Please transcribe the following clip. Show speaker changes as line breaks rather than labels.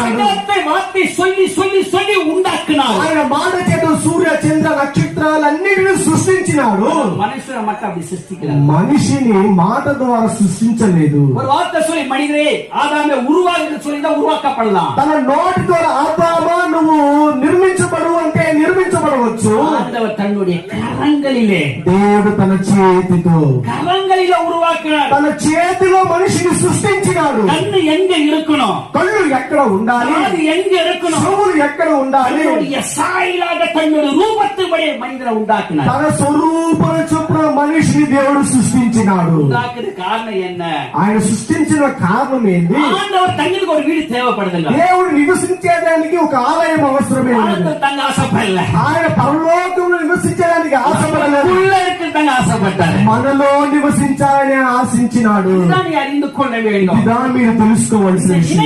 సృష్టించినాడు.
వార్த்தை சொல்லி சொல்லி சொல்லி உண்டாக்குனார்.
ఆయన మాట చేత సూర్య చంద్ర నక్షత్రాలన్నిటిని సృష్టించినాడు.
மனுஷனை மட்டும் அப்படி சிருஷ்டிக்கிறார்.
మనిషిని మాట ద్వారా సృష్టించలేదు.
ஒரு வார்த்தை சொல்லி மனிதரே ஆதாமே உருவாகுன்னு சொல்லி தான் உருவாக்கப்படலாம்.
తన నోటి ద్వారా ఆదామా నువ్వు నిర్మించబడు అంటే నిర్మించబడవచ్చు.
ஆண்டவர் தன்னுடைய கரங்களிலே,
దేవుడు తన చేతితో,
கரங்களில உருவாக்கினார்.
తన చేతిలో మనిషిని సృష్టించినాడు.
கண்ணு எங்க இருக்கணும்,
కళ్ళు ఎక్కడ ఉండాలి,
அது எங்க இருக்கணும்,
చెవులు ఎక్కడ ఉండాలి,
தன்னுடைய சாயலாக தன்னுடைய ரூபத்துபடி மனிதனை உண்டாக்கினார்.
తన స్వరూపం చొప్పున మనిషిని దేవుడు సృష్టించినాడు.
உண்டாக்குற காரணம் என்ன?
ఆయన సృష్టించిన కారణం ఏంటి?
ஆண்டவர் தங்களுக்கு ஒரு வீடு தேவைப்படுதுங்க.
దేవుడు నివసించేదానికి ఒక ఆలయం అవసరమే.
தங்க ஆசைப்படல.
ఆయన పరలోకంలో నివసించడానికి ఆశపడలేదు.
தங்க ஆசைப்பட்டாரு.
మనలో నివసించాలని ఆశించినాడు.
அறிந்து கொள்ள வேண்டும்.
ఇదా మీరు తెలుసుకోవాల్సిన విషయం.